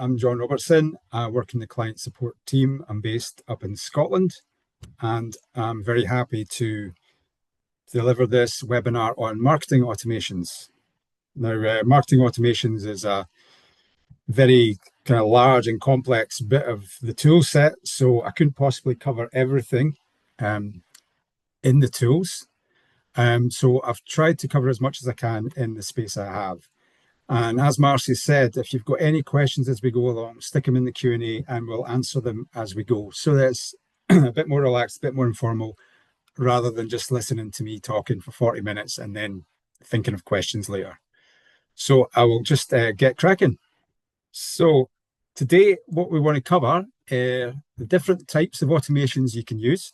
I'm John Robertson. I work in the client support team. I'm based up in Scotland, and I'm very happy to deliver this webinar on marketing automations. Now, marketing automations is a very kind of large and complex bit of the tool set, so I couldn't possibly cover everything in the tools. So I've tried to cover as much as I can in the space I have. And as Marcy said, if you've got any questions as we go along, stick them in the Q&A and we'll answer them as we go. So that's a bit more relaxed, a bit more informal, rather than just listening to me talking for 40 minutes and then thinking of questions later. So I will just get cracking. So today, what we want to cover the different types of automations you can use,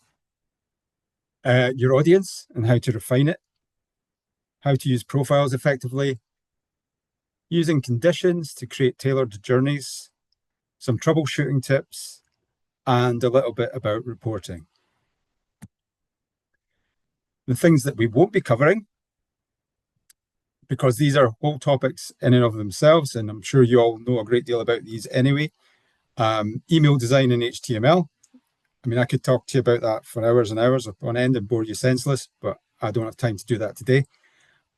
your audience and how to refine it, how to use profiles effectively, using conditions to create tailored journeys, some troubleshooting tips, and a little bit about reporting. The things that we won't be covering, because these are whole topics in and of themselves, and I'm sure you all know a great deal about these anyway. Email design in HTML. I mean, I could talk to you about that for hours and hours on end and bore you senseless, but I don't have time to do that today.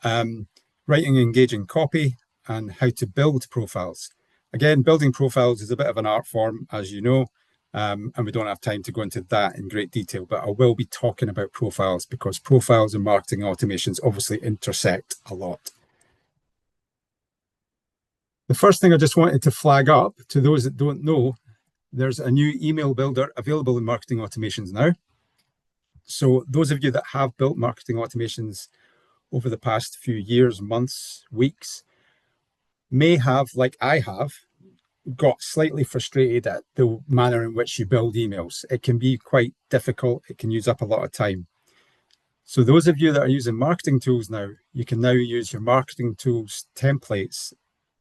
Writing engaging copy, and how to build profiles. Again, building profiles is a bit of an art form, as you know, and we don't have time to go into that in great detail, but I will be talking about profiles because profiles and marketing automations obviously intersect a lot. The first thing I just wanted to flag up to those that don't know, there's a new email builder available in marketing automations now. So those of you that have built marketing automations over the past few years, months, weeks, may have, like I have, got slightly frustrated at the manner in which you build emails. It can be quite difficult. It can use up a lot of time. So those of you that are using marketing tools now, you can now use your marketing tools templates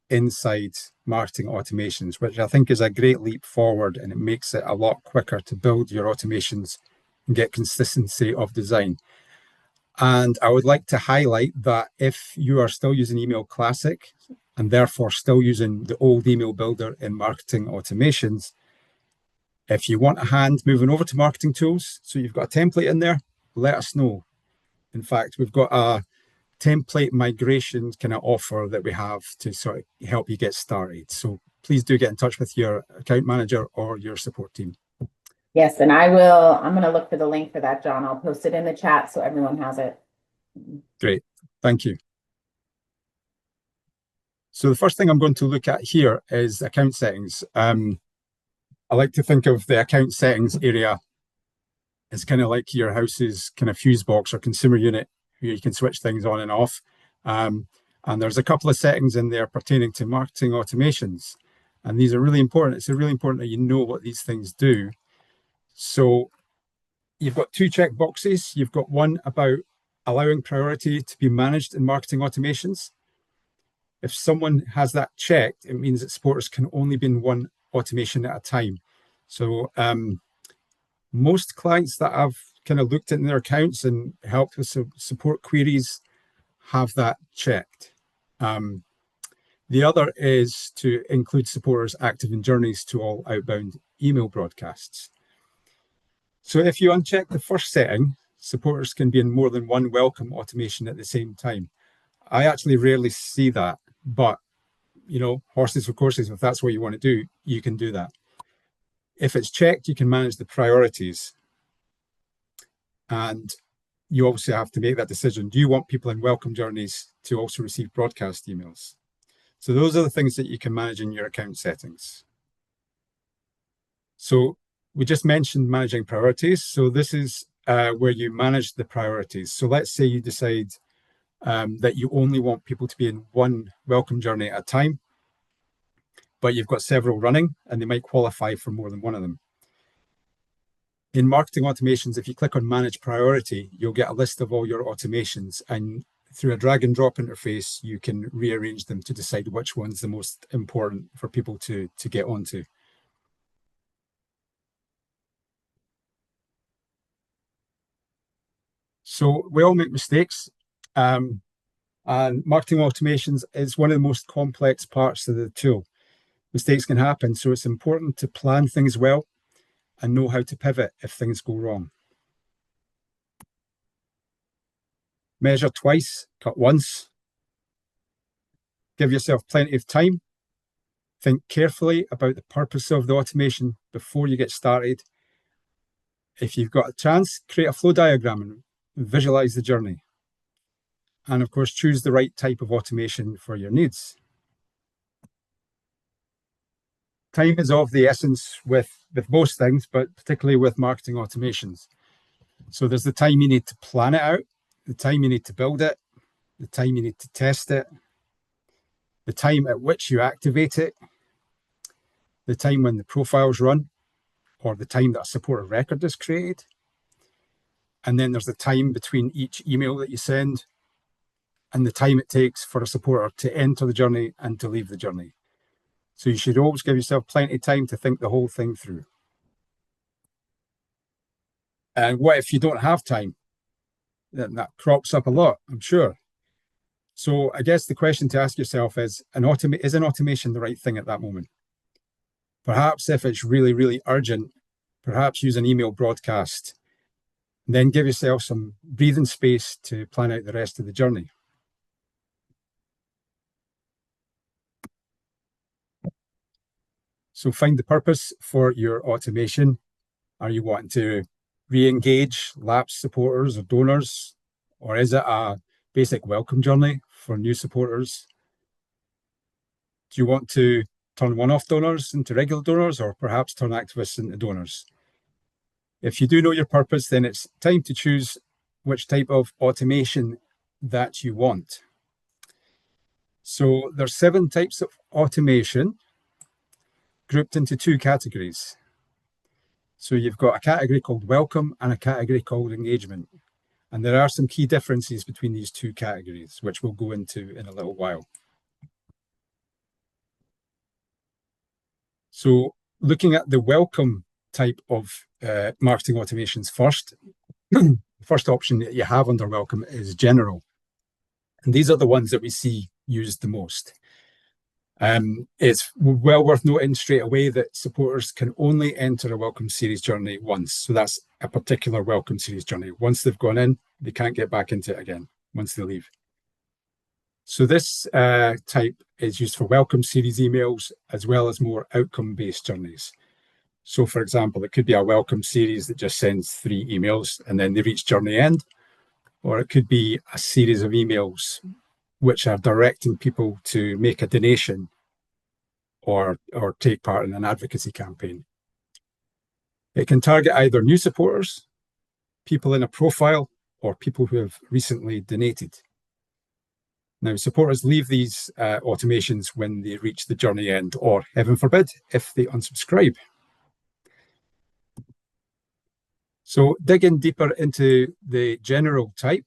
inside marketing automations, which I think is a great leap forward, and it makes it a lot quicker to build your automations and get consistency of design. And I would like to highlight that if you are still using Email Classic and therefore still using the old email builder in marketing automations, if you want a hand moving over to marketing tools, so you've got a template in there, let us know. In fact, we've got a template migration kind of offer that we have to sort of help you get started. So please do get in touch with your account manager or your support team. Yes, and I'm going to look for the link for that, John. I'll post it in the chat so everyone has it. Great, thank you. So the first thing I'm going to look at here is account settings. I like to think of the account settings area as kind of like your house's kind of fuse box or consumer unit, where you can switch things on and off. And there's a couple of settings in there pertaining to marketing automations. And these are really important. It's really important that you know what these things do. So you've got two check boxes. You've got one about allowing priority to be managed in marketing automations. If someone has that checked, it means that supporters can only be in one automation at a time. So most clients that I've kind of looked in their accounts and helped with support queries have that checked. The other is to include supporters active in journeys to all outbound email broadcasts. So if you uncheck the first setting, supporters can be in more than one welcome automation at the same time. I actually rarely see that, but you know, horses for courses, if that's what you want to do, you can do that. If it's checked, you can manage the priorities. And you obviously have to make that decision. Do you want people in welcome journeys to also receive broadcast emails? So those are the things that you can manage in your account settings. So we just mentioned managing priorities. So this is where you manage the priorities. So let's say you decide that you only want people to be in one welcome journey at a time, but you've got several running and they might qualify for more than one of them. In marketing automations, if you click on manage priority, you'll get a list of all your automations, and through a drag and drop interface, you can rearrange them to decide which one's the most important for people to get onto. So we all make mistakes, and marketing automations is one of the most complex parts of the tool. Mistakes can happen, so it's important to plan things well and know how to pivot if things go wrong. Measure twice, cut once. Give yourself plenty of time. Think carefully about the purpose of the automation before you get started. If you've got a chance, create a flow diagram and visualize the journey. And of course, choose the right type of automation for your needs. Time is of the essence with most things, but particularly with marketing automations. So there's the time you need to plan it out, the time you need to build it, the time you need to test it, the time at which you activate it, the time when the profiles run, or the time that a supporter record is created. And then there's the time between each email that you send and the time it takes for a supporter to enter the journey and to leave the journey. So you should always give yourself plenty of time to think the whole thing through. And what if you don't have time? That crops up a lot, I'm sure. So I guess the question to ask yourself is an automation the right thing at that moment? Perhaps if it's really, really urgent, perhaps use an email broadcast. Then give yourself some breathing space to plan out the rest of the journey. So find the purpose for your automation. Are you wanting to re-engage lapsed supporters or donors? Or is it a basic welcome journey for new supporters? Do you want to turn one-off donors into regular donors, or perhaps turn activists into donors? If you do know your purpose, then it's time to choose which type of automation that you want. So there's 7 types of automation grouped into 2 categories. So you've got a category called welcome and a category called engagement. And there are some key differences between these 2 categories, which we'll go into in a little while. So looking at the welcome type of marketing automations first, the first option that you have under welcome is general. And these are the ones that we see used the most. It's well worth noting straight away that supporters can only enter a welcome series journey once. So that's a particular welcome series journey. Once they've gone in, they can't get back into it again once they leave. So this type is used for welcome series emails as well as more outcome-based journeys. So for example, it could be a welcome series that just sends 3 emails and then they reach journey end, or it could be a series of emails which are directing people to make a donation or take part in an advocacy campaign. It can target either new supporters, people in a profile, or people who have recently donated. Now, supporters leave these automations when they reach the journey end, or heaven forbid, if they unsubscribe. So digging deeper into the general type,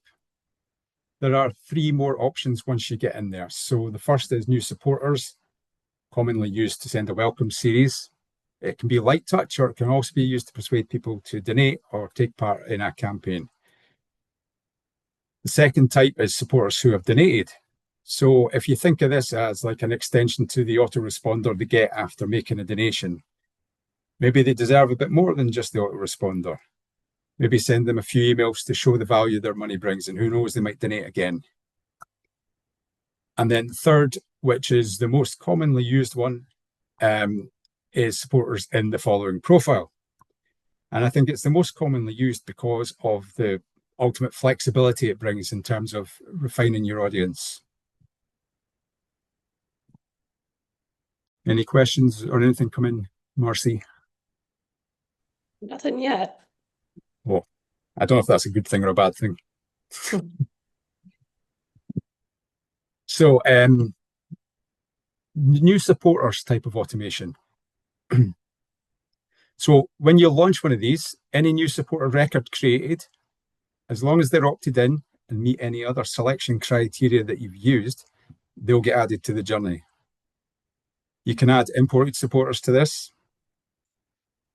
there are 3 more options once you get in there. So the first is new supporters, commonly used to send a welcome series. It can be light touch, or it can also be used to persuade people to donate or take part in a campaign. The second type is supporters who have donated. So if you think of this as like an extension to the autoresponder they get after making a donation, maybe they deserve a bit more than just the autoresponder. Maybe send them a few emails to show the value their money brings, and who knows, they might donate again. And then the third, which is the most commonly used one, is supporters in the following profile. And I think it's the most commonly used because of the ultimate flexibility it brings in terms of refining your audience. Any questions or anything come in, Marcy? Nothing yet. Well, I don't know if that's a good thing or a bad thing. So, new supporters type of automation. So when you launch one of these, any new supporter record created, as long as they're opted in and meet any other selection criteria that you've used, they'll get added to the journey. You can add imported supporters to this.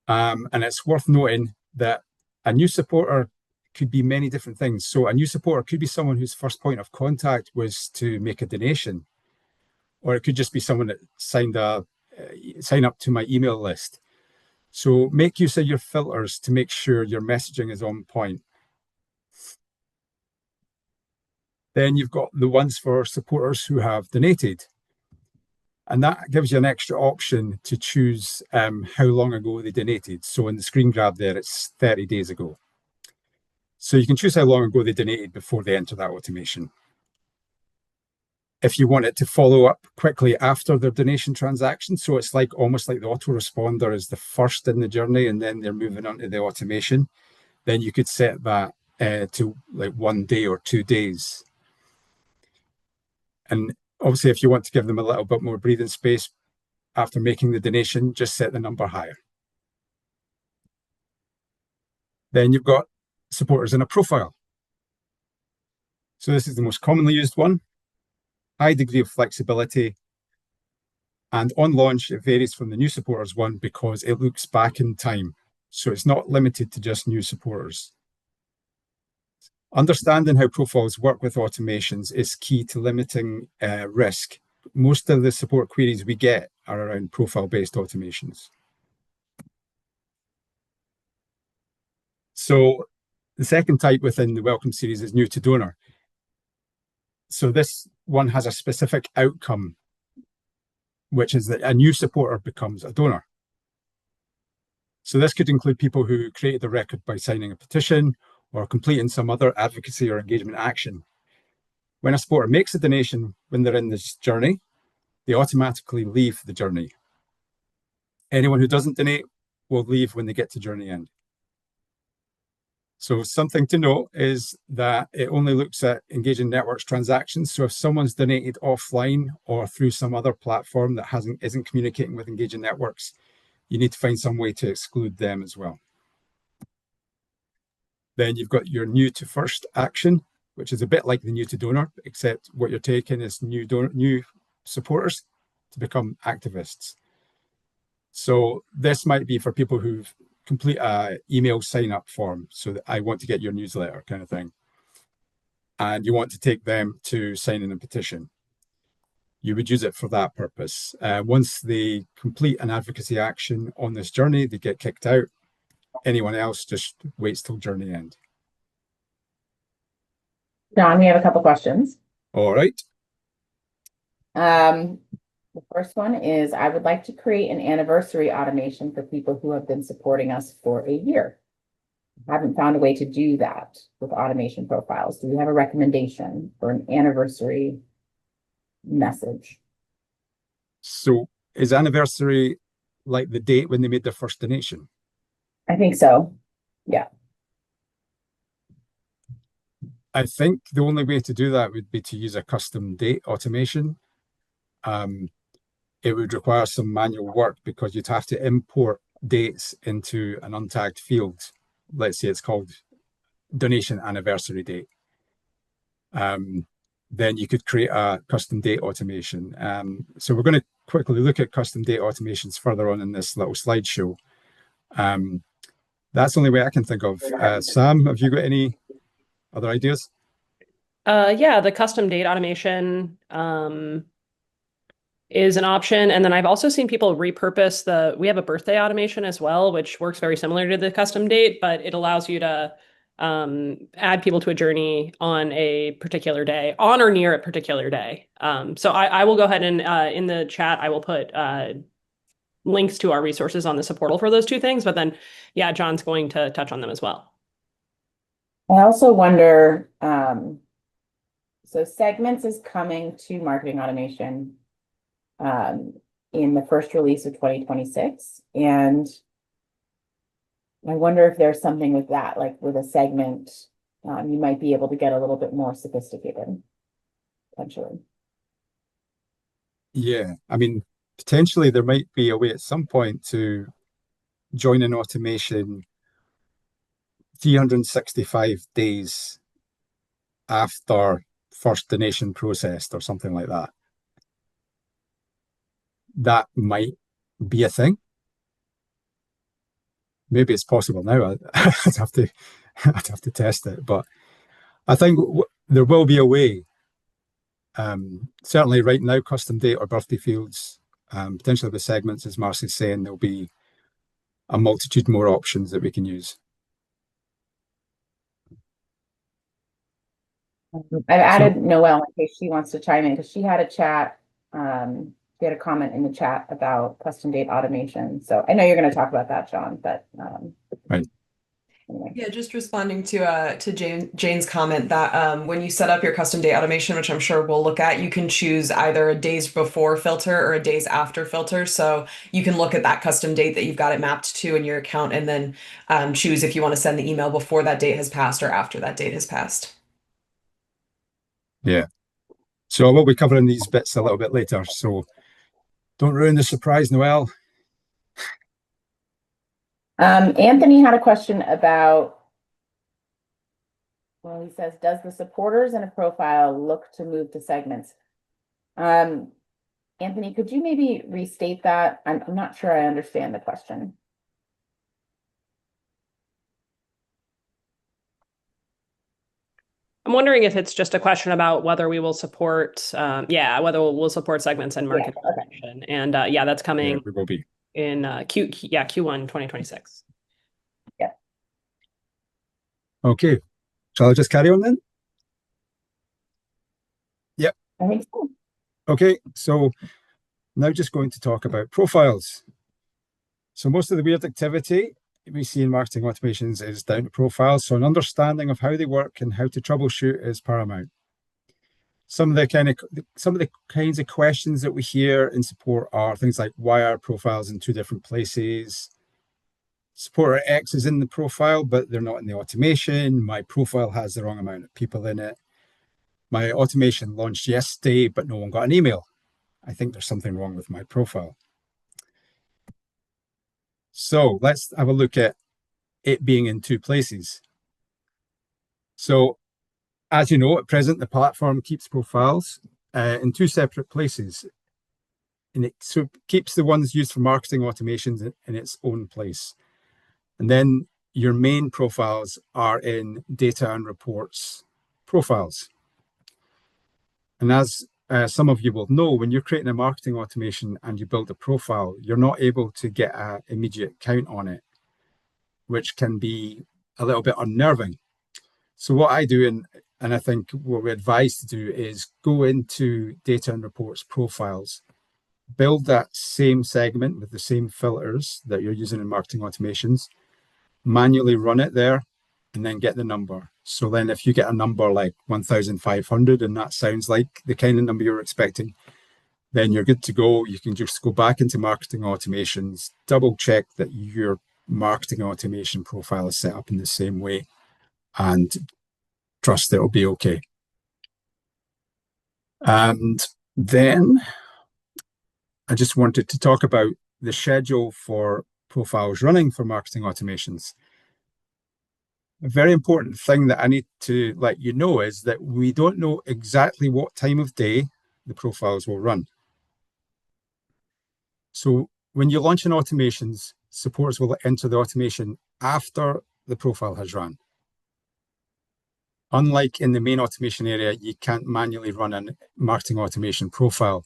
And it's worth noting that a new supporter could be many different things. So a new supporter could be someone whose first point of contact was to make a donation, or it could just be someone that signed a sign up to my email list. So make use of your filters to make sure your messaging is on point. Then you've got the ones for supporters who have donated. And that gives you an extra option to choose how long ago they donated. So in the screen grab there, it's 30 days ago. So you can choose how long ago they donated before they enter that automation. If you want it to follow up quickly after their donation transaction, so it's like almost like the autoresponder is the first in the journey and then they're moving on to the automation, then you could set that to like 1 day or 2 days. And obviously, if you want to give them a little bit more breathing space after making the donation, just set the number higher. Then you've got supporters in a profile. So this is the most commonly used one. High degree of flexibility. And on launch, it varies from the new supporters one because it looks back in time. So it's not limited to just new supporters. Understanding how profiles work with automations is key to limiting risk. Most of the support queries we get are around profile-based automations. So the second type within the welcome series is new to donor. So this one has a specific outcome, which is that a new supporter becomes a donor. So this could include people who created the record by signing a petition or completing some other advocacy or engagement action. When a supporter makes a donation when they're in this journey, they automatically leave the journey. Anyone who doesn't donate will leave when they get to journey end. So something to note is that it only looks at Engaging Networks transactions. So if someone's donated offline or through some other platform that isn't communicating with Engaging Networks, you need to find some way to exclude them as well. Then you've got your new to first action, which is a bit like the new to donor, except what you're taking is new supporters to become activists. So this might be for people who complete a email sign up form. So that I want to get your newsletter kind of thing. And you want to take them to sign in a petition. You would use it for that purpose. Once they complete an advocacy action on this journey, they get kicked out. Anyone else just waits till journey end. John, we have a couple questions. All right. The first one is, I would like to create an anniversary automation for people who have been supporting us for a year. I haven't found a way to do that with automation profiles. Do you have a recommendation for an anniversary message? So is anniversary like the date when they made their first donation? I think so. Yeah. I think the only way to do that would be to use a custom date automation. It would require some manual work because you'd have to import dates into an untagged field. Let's say it's called donation anniversary date. Then you could create a custom date automation. So we're going to quickly look at custom date automations further on in this little slideshow. That's the only way I can think of. Sam, have you got any other ideas? Yeah, the custom date automation is an option. And then I've also seen people repurpose we have a birthday automation as well, which works very similar to the custom date, but it allows you to add people to a journey on a particular day, on or near a particular day. So I will go ahead and in the chat, I will put links to our resources on the supportal for those two things. But then, yeah, John's going to touch on them as well. I also wonder, so Segments is coming to marketing automation in the first release of 2026. And I wonder if there's something with that, like with a segment, you might be able to get a little bit more sophisticated, potentially. Yeah, I mean, potentially there might be a way at some point to join an automation 365 days after first donation processed or something like that. That might be a thing. Maybe it's possible now. I'd have to test it, but I think there will be a way. Certainly right now, custom date or birthday fields Potentially with segments, as Marcy's saying, there'll be a multitude more options that we can use. I've added Noelle in case she wants to chime in, because she had a chat, she had a comment in the chat about custom date automation. So I know you're going to talk about that, John, but Right. anyway. Yeah, just responding to Jane's comment that when you set up your custom date automation, which I'm sure we'll look at, you can choose either a days before filter or a days after filter. So you can look at that custom date that you've got it mapped to in your account, and then choose if you want to send the email before that date has passed or after that date has passed. Yeah. So we'll be covering these bits a little bit later. So don't ruin the surprise, Noelle. Anthony had a question about, well, he says, does the supporters in a profile look to move to segments? Anthony, could you maybe restate that? I'm not sure I understand the question. I'm wondering if it's just a question about whether we will support, whether we'll support segments and market Yeah, okay. automation. And that's coming Yeah, we will be. in Q1 2026. Okay. Shall I just carry on then? I think so. Okay, so now just going to talk about profiles. So most of the weird activity we see in marketing automations is down to profiles. So an understanding of how they work and how to troubleshoot is paramount. Some of the kinds of questions that we hear in support are things like, why are profiles in two different places? Supporter X is in the profile, but they're not in the automation. My profile has the wrong amount of people in it. My automation launched yesterday, but no one got an email. I think there's something wrong with my profile. So let's have a look at it being in two places. So as you know, at present, the platform keeps profiles in two separate places. And it keeps the ones used for marketing automations in its own place. And then your main profiles are in data and reports profiles. And as some of you will know, when you're creating a marketing automation and you build a profile, you're not able to get an immediate count on it, which can be a little bit unnerving. So what I do, and I think what we advise to do, is go into data and reports profiles, build that same segment with the same filters that you're using in marketing automations, manually run it there, and then get the number. So then if you get a number like 1,500 and that sounds like the kind of number you're expecting, then you're good to go. You can just go back into marketing automations, double check that your marketing automation profile is set up in the same way, and trust that it'll be okay. And then I just wanted to talk about the schedule for profiles running for marketing automations. A very important thing that I need to let you know is that we don't know exactly what time of day the profiles will run. So when you launch an automations, supporters will enter the automation after the profile has run. Unlike in the main automation area, you can't manually run a marketing automation profile.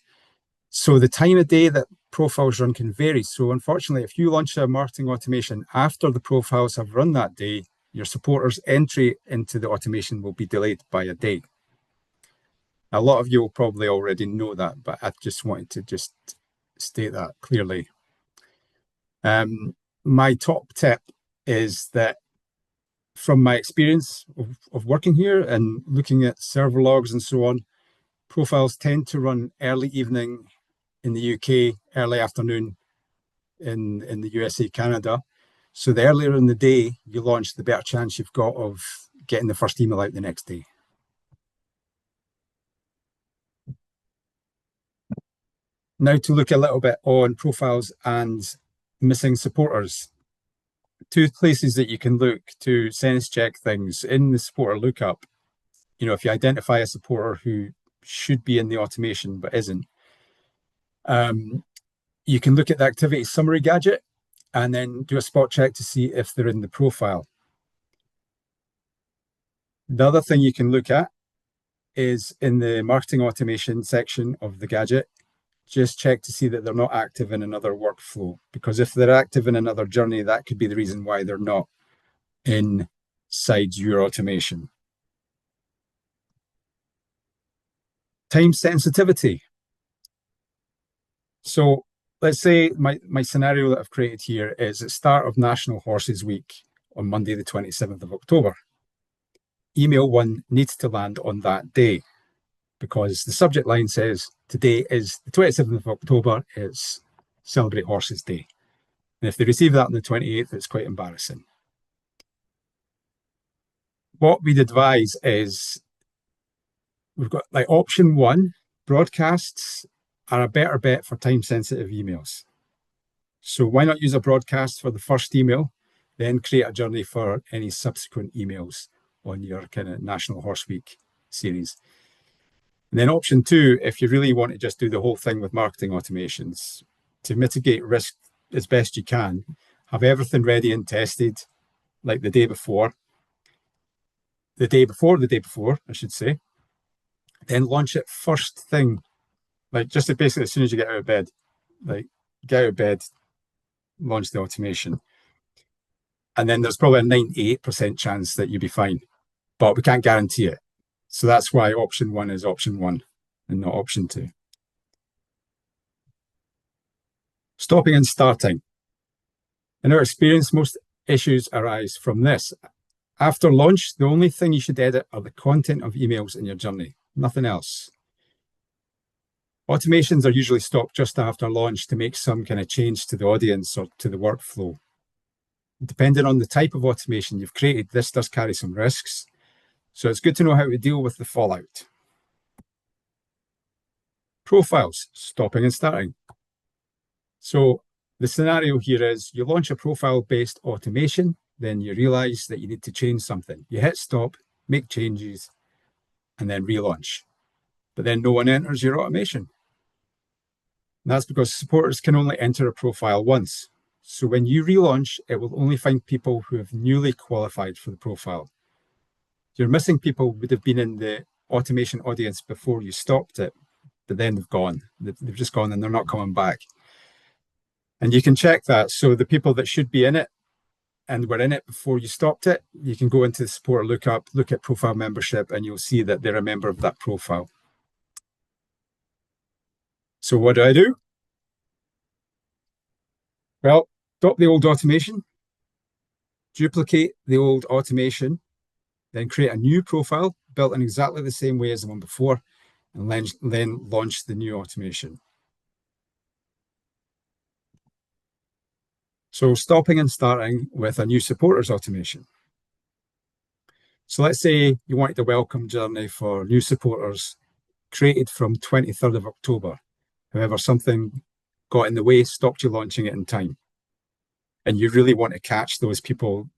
So the time of day that profiles run can vary. So unfortunately, if you launch a marketing automation after the profiles have run that day, your supporters' entry into the automation will be delayed by a day. A lot of you will probably already know that, but I just wanted to just state that clearly. My top tip is that from my experience of working here and looking at server logs and so on, profiles tend to run early evening in the UK, early afternoon in the USA, Canada. So the earlier in the day you launch, the better chance you've got of getting the first email out the next day. Now to look a little bit on profiles and missing supporters. Two places that you can look to sense check things in the supporter lookup. You know, if you identify a supporter who should be in the automation but isn't, you can look at the activity summary gadget and then do a spot check to see if they're in the profile. The other thing you can look at is in the marketing automation section of the gadget, just check to see that they're not active in another workflow, because if they're active in another journey, that could be the reason why they're not inside your automation. Time sensitivity. So let's say my scenario that I've created here is the start of National Horses Week on Monday, the 27th of October. Email 1 needs to land on that day because the subject line says today is the 27th of October, it's Celebrate Horses Day. And if they receive that on the 28th, it's quite embarrassing. What we'd advise is we've got like option 1, broadcasts are a better bet for time-sensitive emails. So why not use a broadcast for the first email, then create a journey for any subsequent emails on your kind of National Horse Week series. And then option 2, if you really want to just do the whole thing with marketing automations, to mitigate risk as best you can, have everything ready and tested like the day before, I should say, then launch it first thing, like just basically as soon as you get out of bed, like get out of bed, launch the automation. And then there's probably a 98% chance that you'll be fine, but we can't guarantee it. So that's why option 1 is option 1 and not option 2. Stopping and starting. In our experience, most issues arise from this. After launch, the only thing you should edit are the content of emails in your journey, nothing else. Automations are usually stopped just after launch to make some kind of change to the audience or to the workflow. Depending on the type of automation you've created, this does carry some risks. So it's good to know how to deal with the fallout. Profiles, stopping and starting. So the scenario here is you launch a profile-based automation, then you realize that you need to change something. You hit stop, make changes, and then relaunch. But then no one enters your automation. And that's because supporters can only enter a profile once. So when you relaunch, it will only find people who have newly qualified for the profile. You're missing people who would have been in the automation audience before you stopped it, but then they've gone. They've just gone and they're not coming back. And you can check that. So the people that should be in it and were in it before you stopped it, you can go into the supporter lookup, look at profile membership, and you'll see that they're a member of that profile. So what do? Well, stop the old automation, duplicate the old automation, then create a new profile built in exactly the same way as the one before, and then launch the new automation. So stopping and starting with a new supporters automation. So let's say you wanted a welcome journey for new supporters created from 23rd of October. However, something got in the way, stopped you launching it in time. And you really want to catch those people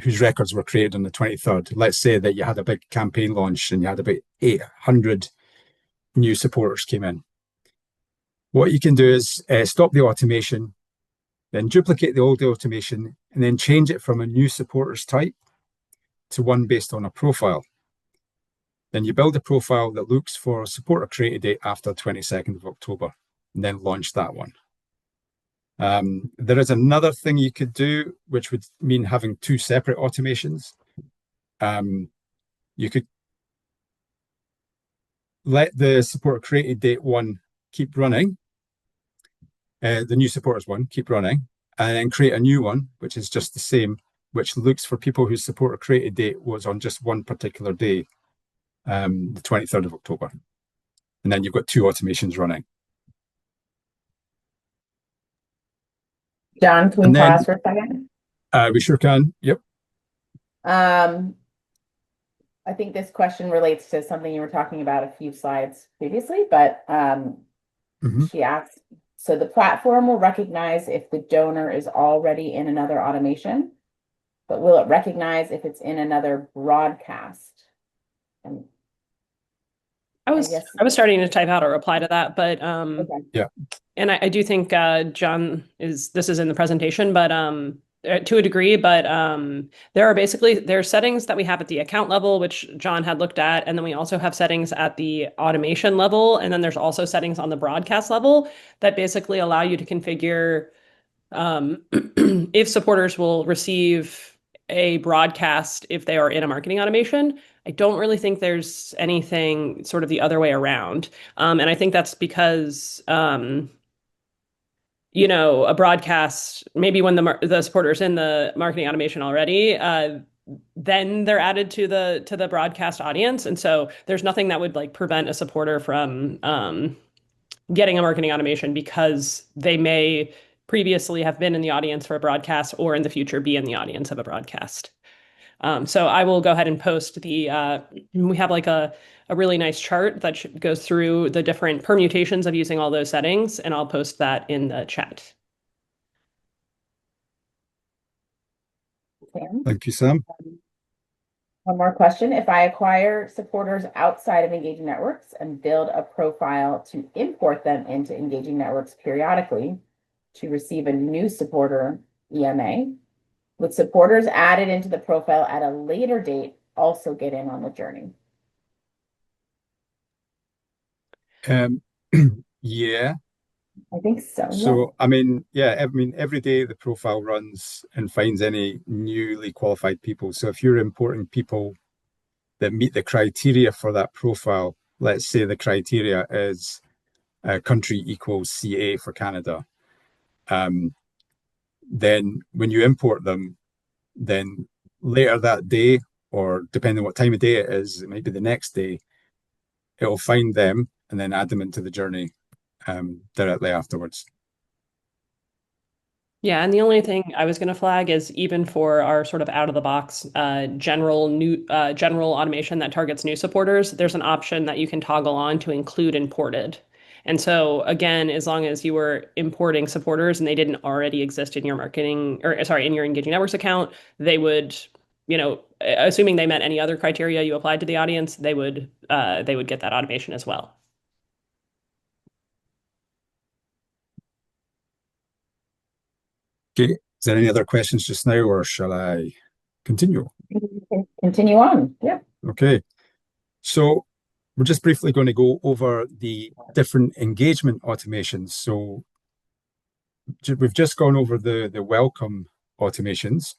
whose records were created on the 23rd. Let's say that you had a big campaign launch and you had about 800 new supporters came in. What you can do is stop the automation, then duplicate the old automation, and then change it from a new supporters type to one based on a profile. Then you build a profile that looks for a supporter created date after 22nd of October, and then launch that one. There is another thing you could do, which would mean having 2 separate automations. You could let the supporter created date one keep running, the new supporters one keep running, and then create a new one, which is just the same, which looks for people whose supporter created date was on just one particular day, the 23rd of October. And then you've got 2 automations running. John, can we pause for a second? We sure can. Yep. I think this question relates to something you were talking about a few slides previously, but she asked, so the platform will recognize if the donor is already in another automation, but will it recognize if it's in another broadcast? And I was starting to type out a reply to that, but okay. Yeah. And I do think John this is in the presentation, but to a degree, but there are settings that we have at the account level, which John had looked at, and then we also have settings at the automation level, and then there's also settings on the broadcast level that basically allow you to configure if supporters will receive a broadcast if they are in a marketing automation. I don't really think there's anything sort of the other way around. And I think that's because a broadcast, maybe when the supporter's in the marketing automation already, then they're added to the broadcast audience. And so there's nothing that would like prevent a supporter from getting a marketing automation because they may previously have been in the audience for a broadcast or in the future be in the audience of a broadcast. So I will go ahead and post we have like a really nice chart that goes through the different permutations of using all those settings, and I'll post that in the chat. Sam? Thank you, Sam. One more question. If I acquire supporters outside of Engaging Networks and build a profile to import them into Engaging Networks periodically to receive a new supporter EMA, would supporters added into the profile at a later date also get in on the journey? Yeah. I think so. So, I mean, every day the profile runs and finds any newly qualified people. So if you're importing people that meet the criteria for that profile, let's say the criteria is country equals CA for Canada, then when you import them, then later that day, or depending on what time of day it is, it might be the next day, it'll find them and then add them into the journey directly afterwards. Yeah, and the only thing I was going to flag is even for our sort of out of the box general automation that targets new supporters, there's an option that you can toggle on to include imported. And so again, as long as you were importing supporters and they didn't already exist in your in your Engaging Networks account, they would, assuming they met any other criteria you applied to the audience, they would get that automation as well. Okay, is there any other questions just now, or shall I continue? Continue on. Yeah. Okay, so we're just briefly going to go over the different engagement automations. So we've just gone over the welcome automations,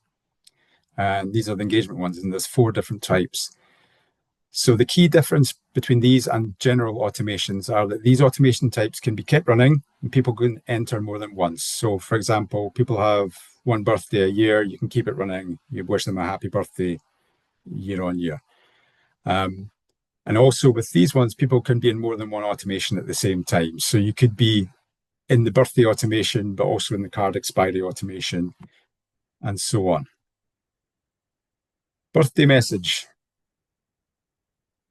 and these are the engagement ones, and there's 4 different types. So the key difference between these and general automations are that these automation types can be kept running and people can enter more than once. So for example, people have one birthday a year, you can keep it running. You wish them a happy birthday year on year. And also with these ones, people can be in more than one automation at the same time. So you could be in the birthday automation, but also in the card expiry automation, and so on. Birthday message.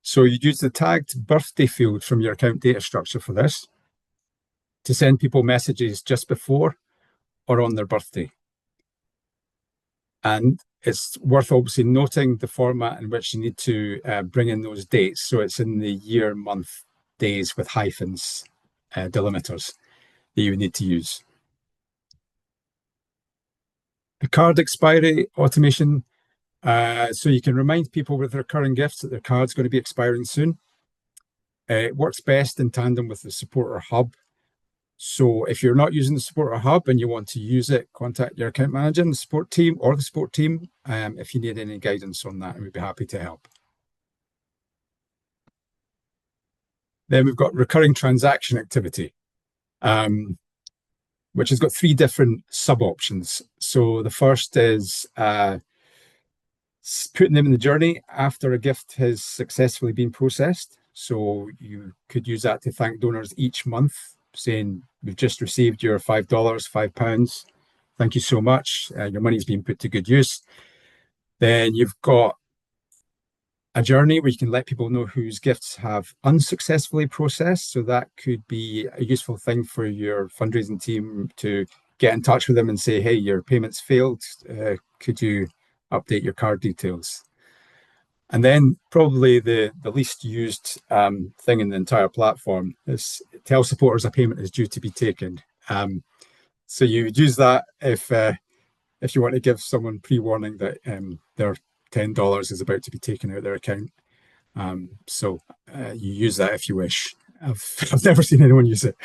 So you'd use the tagged birthday field from your account data structure for this to send people messages just before or on their birthday. And it's worth obviously noting the format in which you need to bring in those dates. So it's in the year, month, days with hyphens, delimiters that you would need to use. The card expiry automation. So you can remind people with recurring gifts that their card's going to be expiring soon. It works best in tandem with the supporter hub. So if you're not using the supporter hub and you want to use it, contact your account manager and the support team if you need any guidance on that, and we'd be happy to help. Then we've got recurring transaction activity, which has got 3 different sub options. So the first is putting them in the journey after a gift has successfully been processed. So you could use that to thank donors each month, saying, we've just received your $5, £5. Thank you so much. Your money's been put to good use. Then you've got a journey where you can let people know whose gifts have unsuccessfully processed. So that could be a useful thing for your fundraising team to get in touch with them and say, hey, your payment's failed. Could you update your card details? And then probably the least used thing in the entire platform is tell supporters a payment is due to be taken. So you would use that if if you want to give someone pre-warning that their $10 is about to be taken out of their account. So you use that if you wish. I've never seen anyone use it.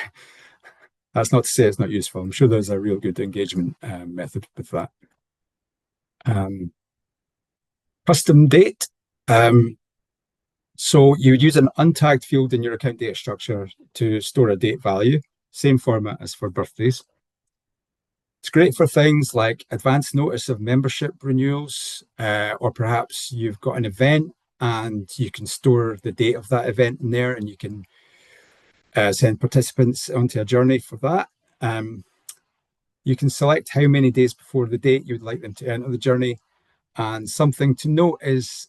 That's not to say it's not useful. I'm sure there's a real good engagement method with that. Custom date. So you use an untagged field in your account data structure to store a date value, same format as for birthdays. It's great for things like advance notice of membership renewals, or perhaps you've got an event and you can store the date of that event in there, and you can send participants onto a journey for that. You can select how many days before the date you would like them to enter the journey. And something to note is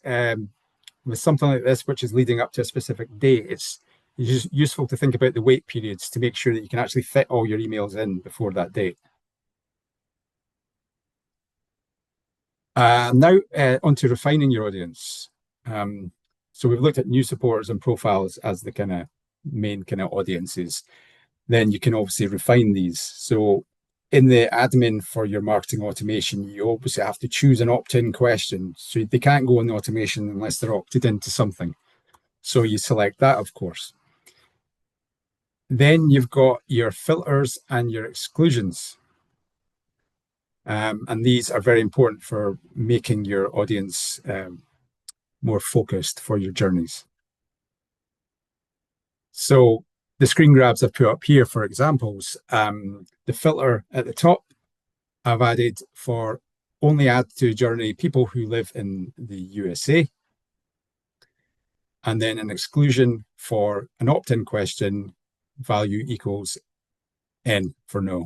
with something like this, which is leading up to a specific date, it's useful to think about the wait periods to make sure that you can actually fit all your emails in before that date. Now onto refining your audience. So we've looked at new supporters and profiles as the kind of main kind of audiences. Then you can obviously refine these. So in the admin for your marketing automation, you obviously have to choose an opt-in question. So they can't go in the automation unless they're opted into something. So you select that, of course. Then you've got your filters and your exclusions. And these are very important for making your audience more focused for your journeys. So the screen grabs I've put up here for examples. The filter at the top, I've added for only add to journey people who live in the USA. And then an exclusion for an opt-in question, value equals N for no.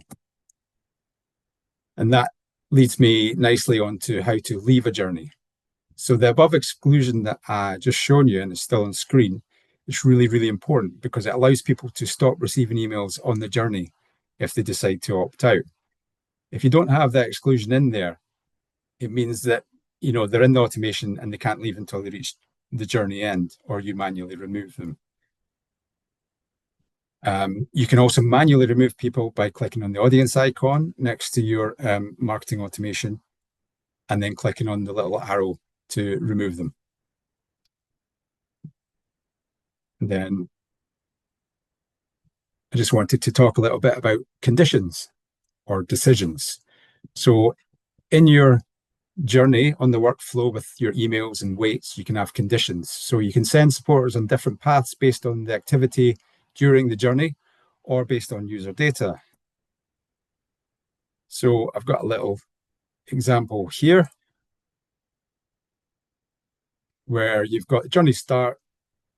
And that leads me nicely on to how to leave a journey. So the above exclusion that I just shown you and is still on screen, it's really, really important because it allows people to stop receiving emails on the journey if they decide to opt out. If you don't have that exclusion in there, it means that, you know, they're in the automation and they can't leave until they reach the journey end, or you manually remove them. You can also manually remove people by clicking on the audience icon next to your marketing automation and then clicking on the little arrow to remove them. And then I just wanted to talk a little bit about conditions or decisions. So in your journey on the workflow with your emails and waits, you can have conditions. So you can send supporters on different paths based on the activity during the journey or based on user data. So I've got a little example here where you've got the journey start,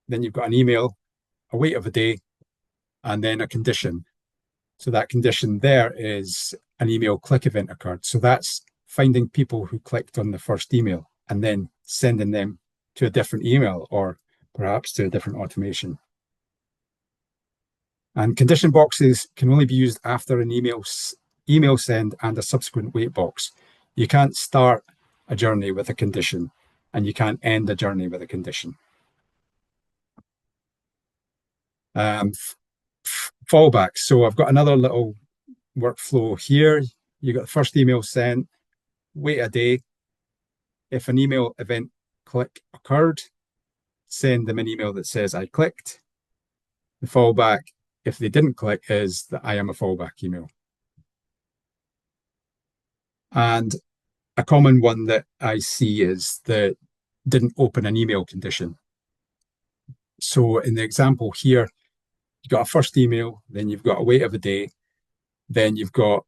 then you've got an email, a wait of a day, and then a condition. So that condition there is an email click event occurred. So that's finding people who clicked on the first email and then sending them to a different email or perhaps to a different automation. And condition boxes can only be used after an email send and a subsequent wait box. You can't start a journey with a condition and you can't end a journey with a condition. Fallbacks. So I've got another little workflow here. You got the first email sent, wait a day. If an email event click occurred, send them an email that says I clicked. The fallback, if they didn't click, is that I am a fallback email. And a common one that I see is the didn't open an email condition. So in the example here, you've got a first email, then you've got a wait of a day, then you've got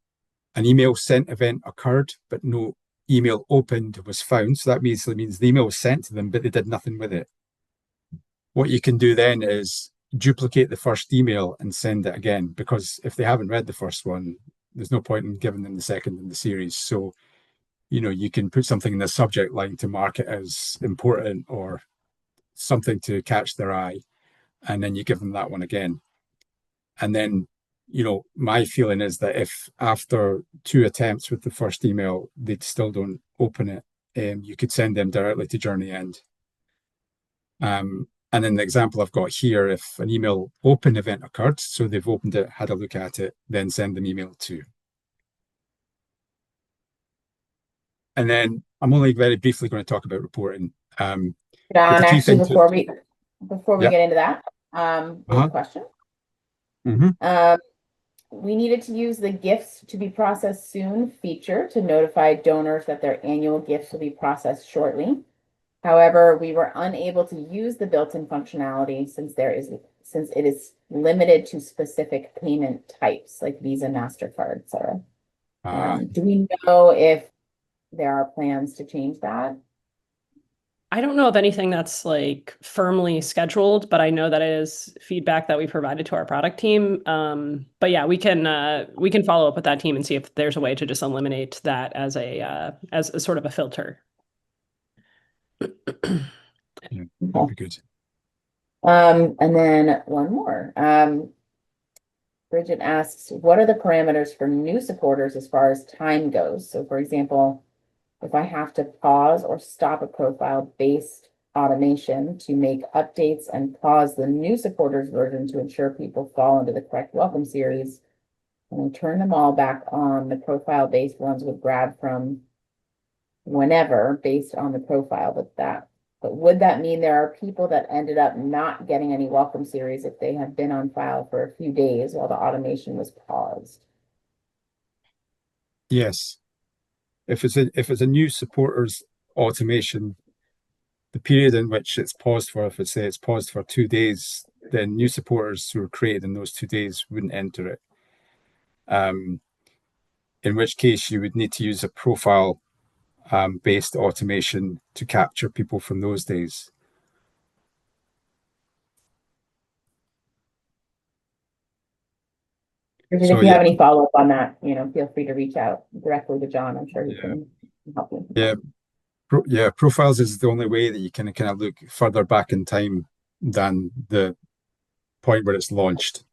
an email sent event occurred, but no email opened was found. So that basically means the email was sent to them, but they did nothing with it. What you can do then is duplicate the first email and send it again, because if they haven't read the first one, there's no point in giving them the second in the series. So, you know, you can put something in the subject line to mark it as important or something to catch their eye, and then you give them that one again. And then, you know, my feeling is that if after 2 attempts with the first email, they still don't open it, you could send them directly to journey end. And in the example I've got here, if an email open event occurred, so they've opened it, had a look at it, then send them email 2. And then I'm only very briefly going to talk about reporting. John, But the key actually, thing to, before we yeah. get into that, we have a question. hmm We needed to use the gifts to be processed soon feature to notify donors that their annual gifts will be processed shortly. However, we were unable to use the built-in functionality since it is limited to specific payment types like Visa, MasterCard, etc. Do we know if there are plans to change that? I don't know of anything that's like firmly scheduled, but I know that it is feedback that we provided to our product team. But yeah, we can follow up with that team and see if there's a way to just eliminate that as a sort of a filter. Yeah, that'd be good. And then one more. Bridget asks, what are the parameters for new supporters as far as time goes? So for example, if I have to pause or stop a profile-based automation to make updates and pause the new supporters version to ensure people fall into the correct welcome series, and then turn them all back on, the profile-based ones would grab from whenever based on the profile, but would that mean there are people that ended up not getting any welcome series if they have been on file for a few days while the automation was paused? Yes. If it's a new supporters automation, the period in which it's paused for, if it's paused for 2 days, then new supporters who were created in those 2 days wouldn't enter it. In which case you would need to use a profile based automation to capture people from those days. Bridget, So if you yeah, have any follow-up on that, feel free to reach out directly to John. I'm sure he yeah, can help you. yeah. Profiles is the only way that you can kind of look further back in time than the point where it's launched.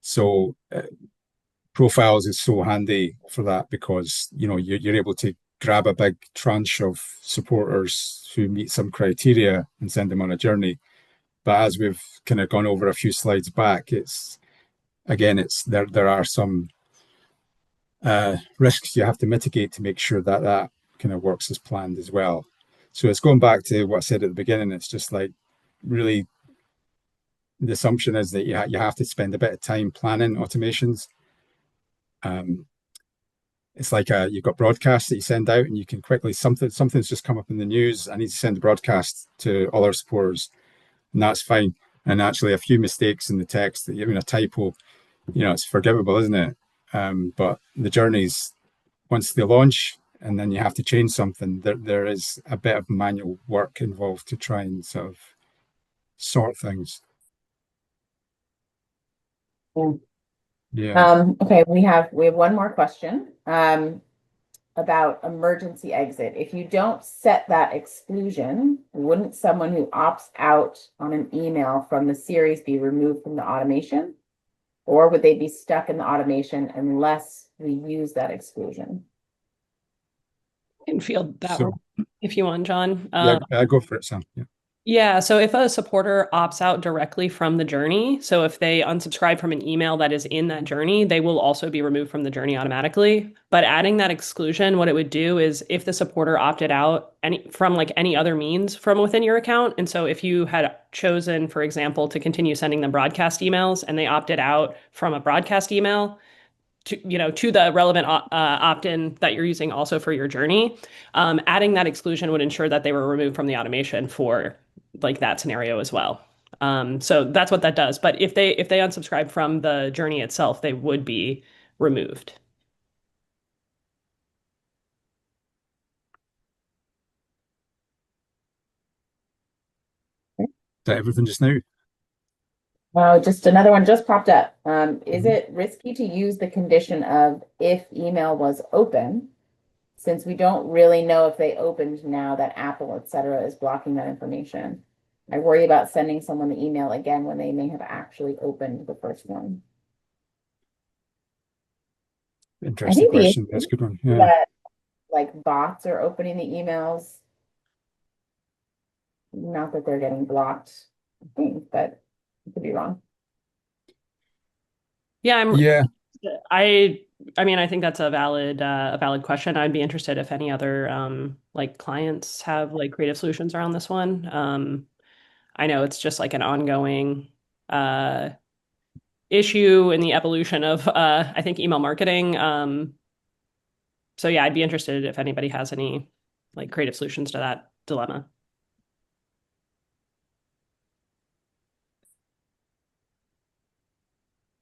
So profiles is so handy for that because you're able to grab a big tranche of supporters who meet some criteria and send them on a journey. But as we've kind of gone over a few slides back, it's there are some risks you have to mitigate to make sure that that kind of works as planned as well. So it's going back to what I said at the beginning. It's just like really the assumption is that you have to spend a bit of time planning automations. It's like you've got broadcasts that you send out, and you can quickly something's just come up in the news. I need to send a broadcast to all our supporters, and that's fine. And actually, a few mistakes in the text, even a typo, it's forgivable, isn't it? But the journeys, once they launch, and then you have to change something, there is a bit of manual work involved to try and sort of sort things. Yeah. Yeah. Okay, we have one more question about emergency exit. If you don't set that exclusion, wouldn't someone who opts out on an email from the series be removed from the automation? Or would they be stuck in the automation unless we use that exclusion? You can field that So one if you want, John. yeah, go for it, Sam. Yeah. Yeah, so if a supporter opts out directly from the journey, so if they unsubscribe from an email that is in that journey, they will also be removed from the journey automatically. But adding that exclusion, what it would do is if the supporter opted out from like any other means from within your account, and so if you had chosen, for example, to continue sending them broadcast emails and they opted out from a broadcast email, to the relevant opt-in that you're using also for your journey, adding that exclusion would ensure that they were removed from the automation for like that scenario as well. So that's what that does. But if they unsubscribe from the journey itself, they would be removed. Is that everything just now? Just another one just popped up. Is it risky to use the condition of if email was open, since we don't really know if they opened now that Apple, et cetera, is blocking that information? I worry about sending someone the email again when they may have actually opened the first one. Interesting the question. issue That's a good one. is Yeah. that like bots are opening the emails, not that they're getting blocked, I think, but I could be wrong. Yeah, Yeah. I mean, I think that's a valid question. I'd be interested if any other like clients have like creative solutions around this one. I know it's just like an ongoing uh issue in the evolution of I think email marketing. So yeah, I'd be interested if anybody has any like creative solutions to that dilemma.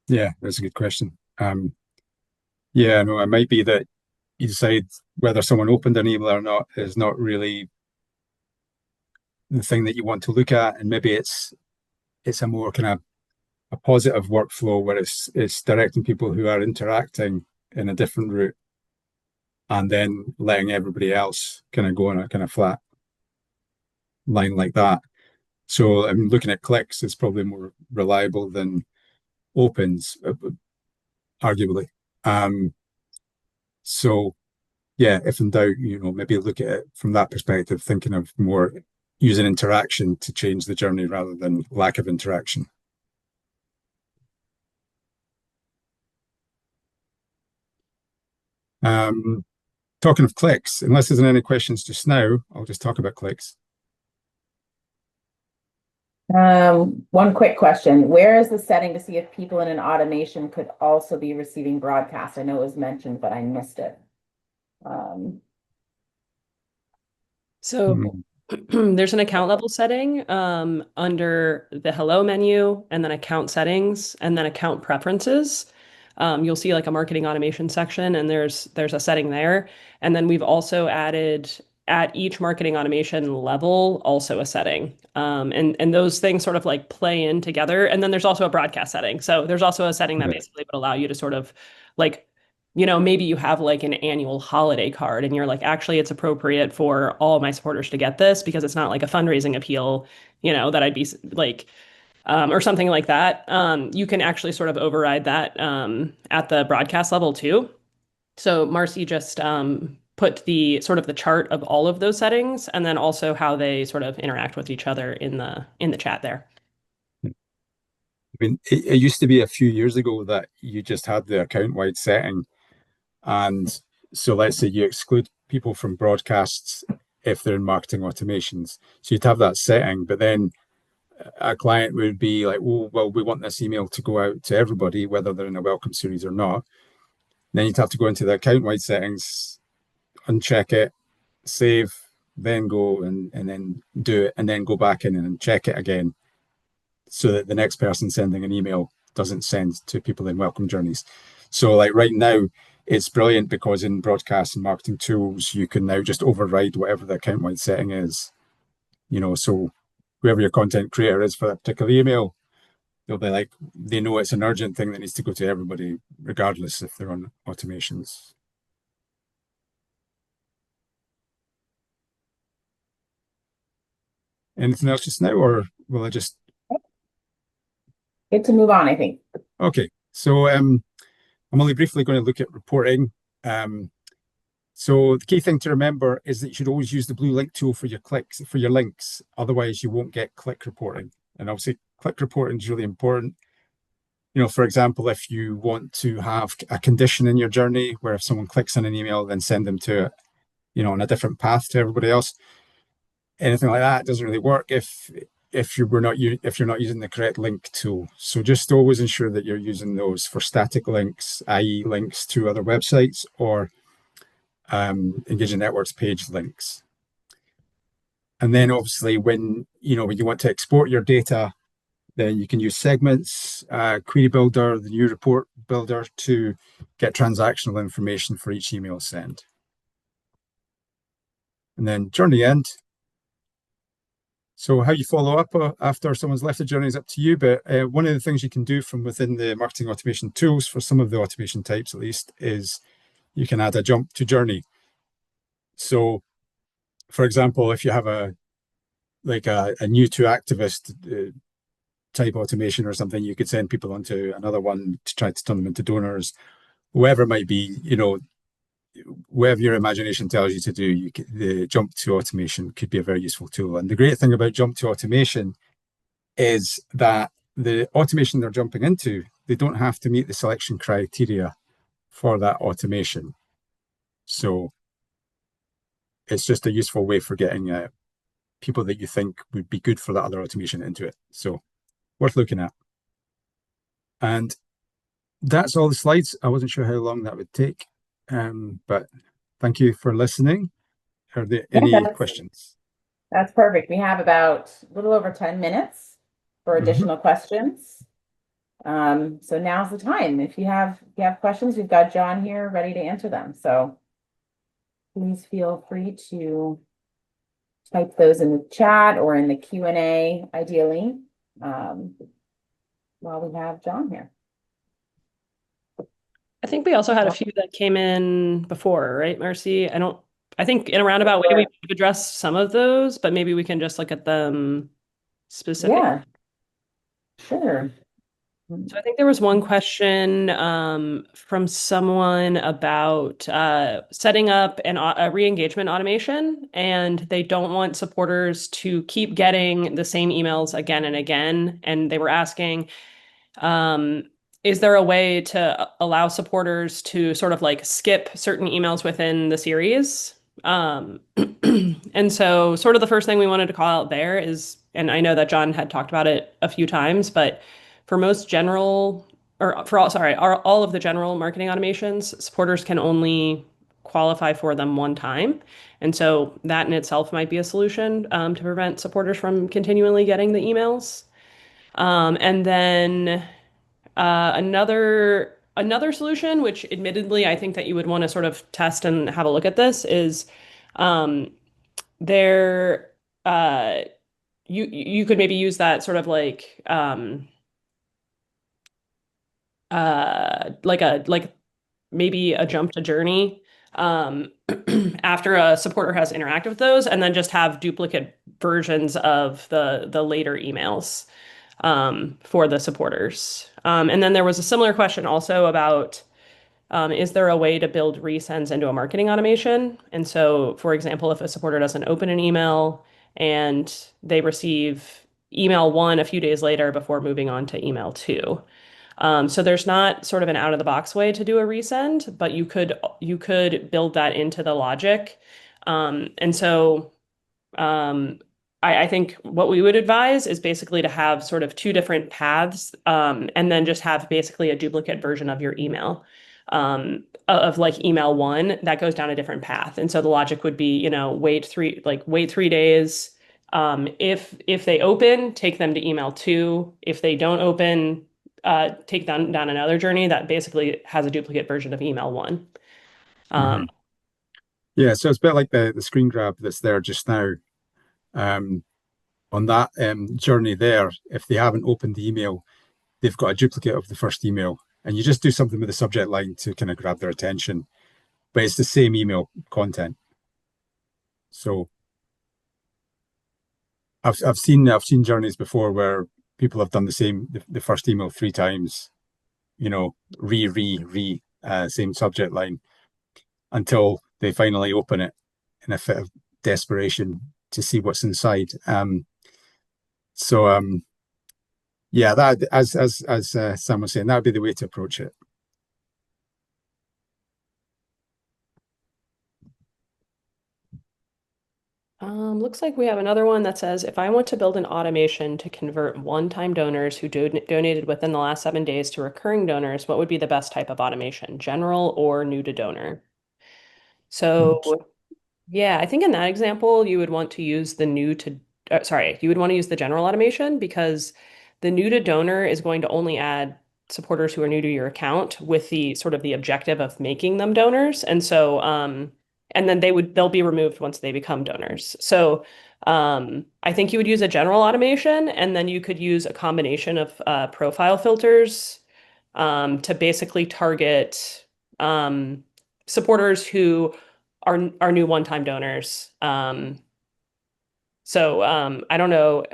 Yeah, that's a good question. Yeah, no, it might be that you decide whether someone opened an email or not is not really the thing that you want to look at, and maybe it's a more kind of a positive workflow where it's directing people who are interacting in a different route and then letting everybody else kind of go on a kind of flat line like that. So I'm looking at clicks, it's probably more reliable than opens, arguably. So yeah, if in doubt, maybe look at it from that perspective, thinking of more using interaction to change the journey rather than lack of interaction. Talking of clicks, unless there's any questions just now, I'll just talk about clicks. One quick question. Where is the setting to see if people in an automation could also be receiving broadcast? I know it was mentioned, but I missed it. So there's an account level setting under the hello menu, and then account settings, and then account preferences. You'll see like a marketing automation section, and there's a setting there. And then we've also added at each marketing automation level also a setting. And those things sort of like play in together. And then there's also a broadcast setting. So there's also a setting that basically would allow you to sort of like, maybe you have like an annual holiday card and you're like, actually, it's appropriate for all my supporters to get this because it's not like a fundraising appeal, that I'd be like, or something like that. You can actually sort of override that at the broadcast level too. So Marcy just put the sort of the chart of all of those settings and then also how they sort of interact with each other in the chat there. I mean, it used to be a few years ago that you just had the account-wide setting. And so let's say you exclude people from broadcasts if they're in marketing automations. So you'd have that setting, but then a client would be like, oh, well, we want this email to go out to everybody, whether they're in a welcome series or not. Then you'd have to go into the account-wide settings, uncheck it, save, then go and then do it, and then go back in and check it again so that the next person sending an email doesn't send to people in welcome journeys. So like right now, it's brilliant because in broadcast and marketing tools, you can now just override whatever the account-wide setting is. So whoever your content creator is for that particular email, they'll be like, they know it's an urgent thing that needs to go to everybody, regardless if they're on automations. Anything else just now, or will I just... Good to move on, I think. Okay, so I'm only briefly going to look at reporting. So the key thing to remember is that you should always use the blue link tool for your clicks, for your links. Otherwise, you won't get click reporting. And obviously, click reporting is really important. For example, if you want to have a condition in your journey where if someone clicks on an email, then send them to it, on a different path to everybody else. Anything like that doesn't really work if you're not using the correct link tool. So just always ensure that you're using those for static links, i.e. links to other websites or Engaging Networks page links. And then obviously when you want to export your data, then you can use segments, Query Builder, the new report builder to get transactional information for each email send. And then journey end. So how you follow up after someone's left the journey is up to you, but one of the things you can do from within the marketing automation tools for some of the automation types at least is you can add a jump to journey. So for example, if you have a new to activist type automation or something, you could send people onto another one to try to turn them into donors, whoever it might be, whatever your imagination tells you to do, the jump to automation could be a very useful tool. And the great thing about jump to automation is that the automation they're jumping into, they don't have to meet the selection criteria for that automation. So it's just a useful way for getting people that you think would be good for that other automation into it. So worth looking at. And that's all the slides. I wasn't sure how long that would take, but thank you for listening. Are there any questions? That's perfect. We have about a little over 10 minutes for additional questions. So now's the time. If you have questions, we've got John here ready to answer them. So please feel free to type those in the chat or in the Q&A, ideally, while we have John here. I think we also had a few that came in before, right, Marcy? I think in a roundabout way we've addressed some of those, but maybe we can just look at them specifically. Yeah, sure. So I think there was one question from someone about setting up a re-engagement automation, and they don't want supporters to keep getting the same emails again and again. And they were asking, is there a way to allow supporters to sort of like skip certain emails within the series? And so sort of the first thing we wanted to call out there is, and I know that John had talked about it a few times, but for most general, or for all of the general marketing automations, supporters can only qualify for them one time. And so that in itself might be a solution to prevent supporters from continually getting the emails. And then another solution, which admittedly I think that you would want to sort of test and have a look at this, is there you could maybe use that sort of like maybe a jump to journey after a supporter has interacted with those, and then just have duplicate versions of the later emails for the supporters. And then there was a similar question also about is there a way to build resends into a marketing automation? And so, for example, if a supporter doesn't open an email and they receive email 1 a few days later before moving on to email 2. So there's not sort of an out of the box way to do a resend, but you could build that into the logic. And so I think what we would advise is basically to have sort of 2 different paths, and then just have basically a duplicate version of your email, of like email 1 that goes down a different path. And so the logic would be, wait 3 days. If they open, take them to email 2. If they don't open, take them down another journey that basically has a duplicate version of email 1. Yeah, so it's a bit like the screen grab that's there just now. On that journey there, if they haven't opened the email, they've got a duplicate of the first email, and you just do something with the subject line to kind of grab their attention, but it's the same email content. So I've seen journeys before where people have done the first email 3 times, same subject line, until they finally open it in a fit of desperation to see what's inside. Yeah, that as Sam was saying, that would be the way to approach it. Looks like we have another one that says, if I want to build an automation to convert one-time donors who donated within the last 7 days to recurring donors, what would be the best type of automation, general or new to donor? So yeah, I think in that example, you would want to use the general automation, because the new to donor is going to only add supporters who are new to your account with the sort of the objective of making them donors. And so, and then they'll be removed once they become donors. So I think you would use a general automation, and then you could use a combination of profile filters to basically target supporters who are new one-time donors. So I don't know.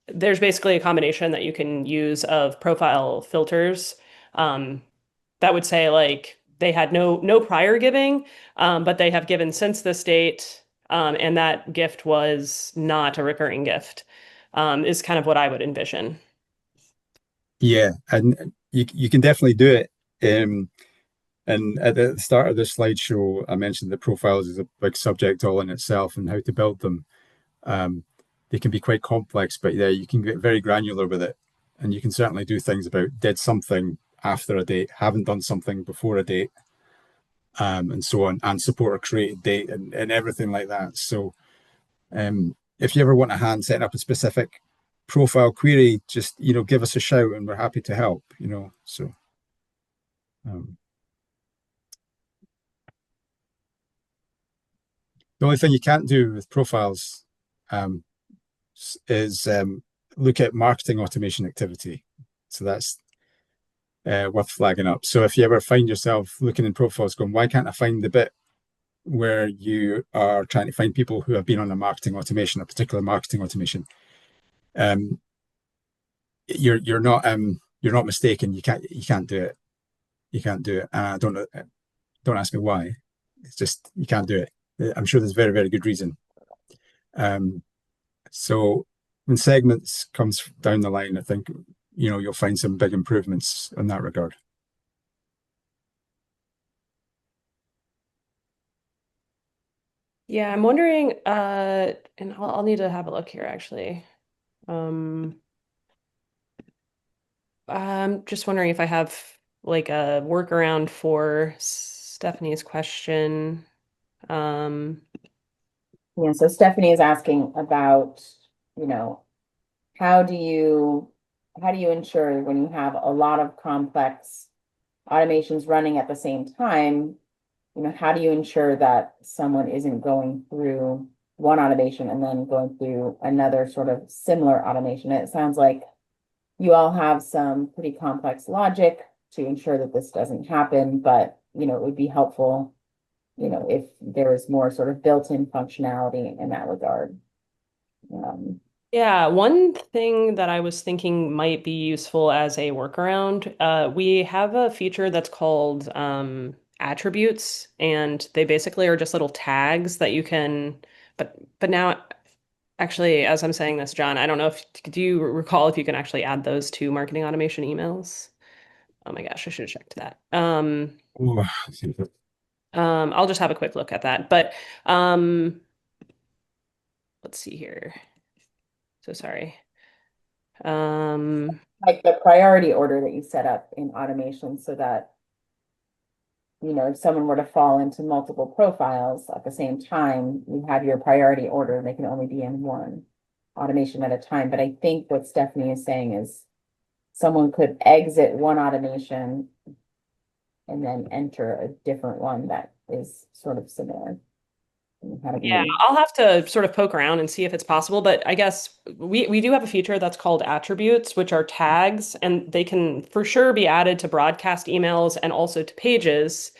There's basically a combination that you can use of profile filters that would say like they had no prior giving, but they have given since this date, and that gift was not a recurring gift, is kind of what I would envision. Yeah, and you can definitely do it And at the start of the slideshow, I mentioned that profiles is a big subject all in itself and how to build them. They can be quite complex, but yeah, you can get very granular with it. And you can certainly do things about did something after a date, haven't done something before a date, and so on, and support a created date and everything like that. So if you ever want a hand setting up a specific profile query, just give us a shout and we're happy to help. So the only thing you can't do with profiles is look at marketing automation activity. So that's worth flagging up. So if you ever find yourself looking in profiles going, why can't I find the bit where you are trying to find people who have been on a marketing automation, a particular marketing automation? You're not mistaken. You can't do it. You can't do it. Don't ask me why. It's just you can't do it. I'm sure there's very, very good reason. So when segments comes down the line, I think you'll find some big improvements in that regard. Yeah, I'm wondering, and I'll need to have a look here actually. I'm just wondering if I have like a workaround for Stephanie's question. Yeah, so Stephanie is asking about, how do you ensure when you have a lot of complex automations running at the same time, how do you ensure that someone isn't going through one automation and then going through another sort of similar automation? It sounds like you all have some pretty complex logic to ensure that this doesn't happen, but it would be helpful, if there was more sort of built-in functionality in that regard. Yeah, one thing that I was thinking might be useful as a workaround, we have a feature that's called attributes, and they basically are just little tags that you can, but now, actually, as I'm saying this, John, I don't know do you recall if you can actually add those to marketing automation emails? Oh my gosh, I should have checked that. I'll just have a quick look at that, but let's see here. So sorry. Like the priority order that you set up in automation so that, if someone were to fall into multiple profiles at the same time, you have your priority order and they can only be in one automation at a time. But I think what Stephanie is saying is someone could exit one automation and then enter a different one that is sort of similar. Yeah, I'll have to sort of poke around and see if it's possible, but I guess we do have a feature that's called attributes, which are tags, and they can for sure be added to broadcast emails and also to pages.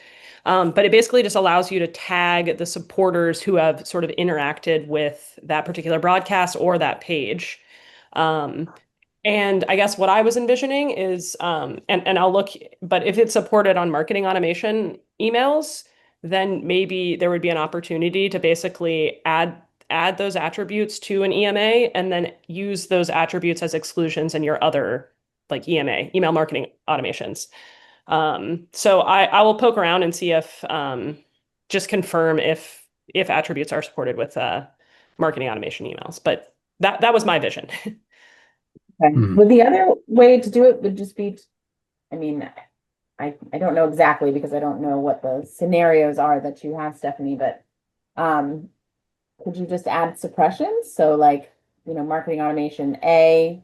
But it basically just allows you to tag the supporters who have sort of interacted with that particular broadcast or that page. And I guess what I was envisioning is, and I'll look, but if it's supported on marketing automation emails, then maybe there would be an opportunity to basically add those attributes to an EMA and then use those attributes as exclusions in your other like email marketing automations. So I will poke around and see if just confirm if attributes are supported with marketing automation emails. But that was my vision. Okay. Well, the other way to do it would just be, I mean, I don't know exactly because I don't know what the scenarios are that you have, Stephanie, but could you just add suppressions? So like, marketing automation A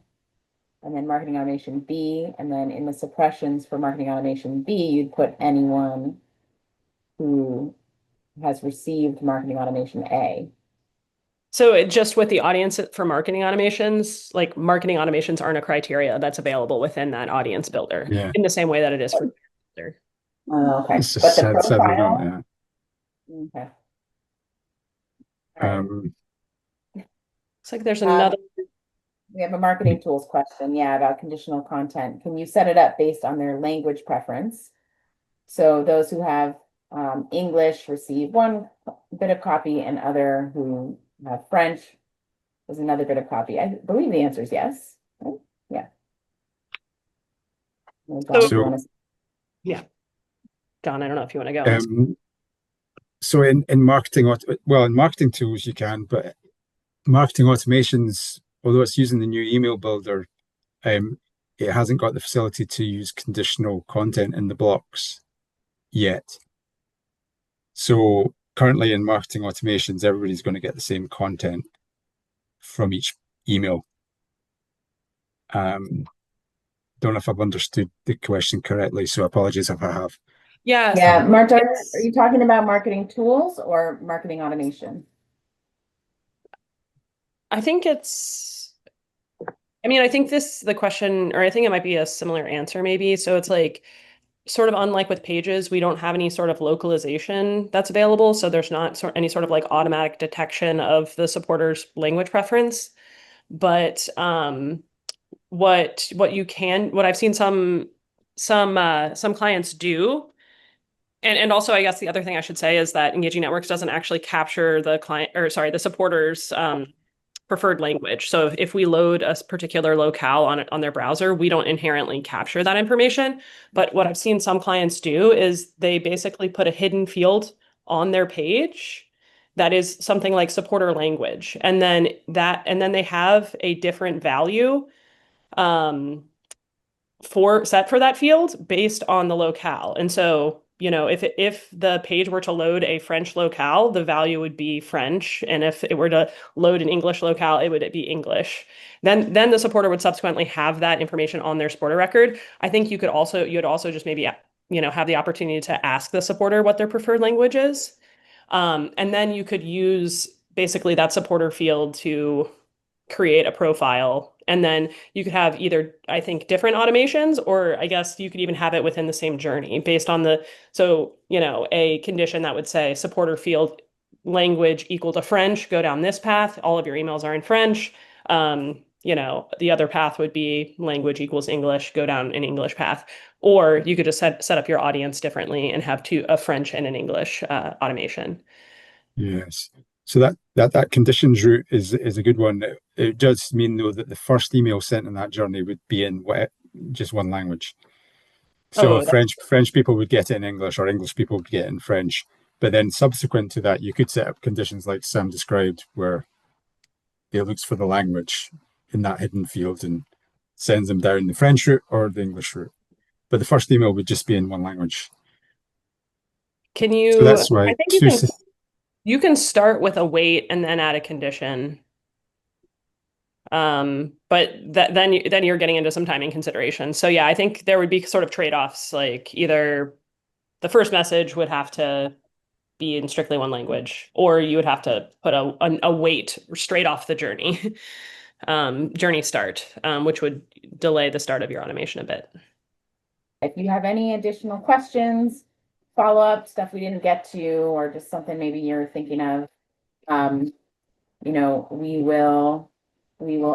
and then marketing automation B, and then in the suppressions for marketing automation B, you'd put anyone who has received marketing automation A. So just with the audience for marketing automations, like marketing automations aren't a criteria that's available within that audience builder in the same way that it is for builder. Oh, okay. It's But the sadly profile, not, okay. It's like there's another. We have a marketing tools question, about conditional content. Can you set it up based on their language preference? So those who have English receive one bit of copy, and other who have French is another bit of copy. I believe the answer is yes. Right? Yeah. So John, I don't know if you want to go. So in marketing tools you can, but marketing automations, although it's using the new email builder, it hasn't got the facility to use conditional content in the blocks yet. So currently in marketing automations, everybody's going to get the same content from each email. Don't know if I've understood the question correctly, so apologies if I have. Yeah. Yeah, Marta, are you talking about marketing tools or marketing automation? I think I think the question, or I think it might be a similar answer maybe. So it's like, sort of unlike with pages, we don't have any sort of localization that's available. So there's not any sort of like automatic detection of the supporter's language preference. But what I've seen some clients do, and also I guess the other thing I should say is that Engaging Networks doesn't actually capture the supporter's preferred language. So if we load a particular locale on their browser, we don't inherently capture that information. But what I've seen some clients do is they basically put a hidden field on their page that is something like supporter language. And then they have a different value set for that field based on the locale. And so, if the page were to load a French locale, the value would be French. And if it were to load an English locale, it would be English. Then the supporter would subsequently have that information on their supporter record. I think you'd also just maybe, have the opportunity to ask the supporter what their preferred language is. And then you could use basically that supporter field to create a profile. And then you could have either, I think, different automations, or I guess you could even have it within the same journey based on a condition that would say supporter field language equal to French, go down this path. All of your emails are in French. The other path would be language equals English, go down an English path. Or you could just set up your audience differently and have a French and an English automation. Yes. So that conditions route is a good one. It does mean though that the first email sent in that journey would be in just one language. So French people would get it in English, or English people would get it in French. But then subsequent to that, you could set up conditions like Sam described, where it looks for the language in that hidden field and sends them down the French route or the English route. But the first email would just be in one language. Can you? So that's why I think you can start with a weight and then add a condition. But then you're getting into some timing considerations. So yeah, I think there would be sort of trade-offs, like either the first message would have to be in strictly one language, or you would have to put a weight straight off the journey, journey start, which would delay the start of your automation a bit. If you have any additional questions, follow-up stuff we didn't get to, or just something maybe you're thinking of, we will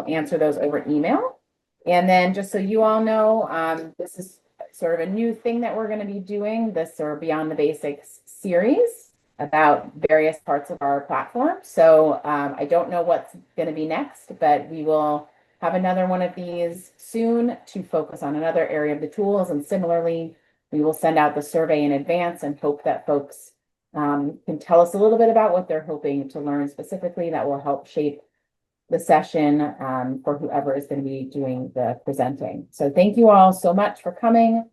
answer those over email. And then just so you all know, this is sort of a new thing that we're going to be doing, this sort of Beyond the Basics series about various parts of our platform. So I don't know what's going to be next, but we will have another one of these soon to focus on another area of the tools. And similarly, we will send out the survey in advance and hope that folks can tell us a little bit about what they're hoping to learn specifically that will help shape the session for whoever is going to be doing the presenting. So thank you all so much for coming.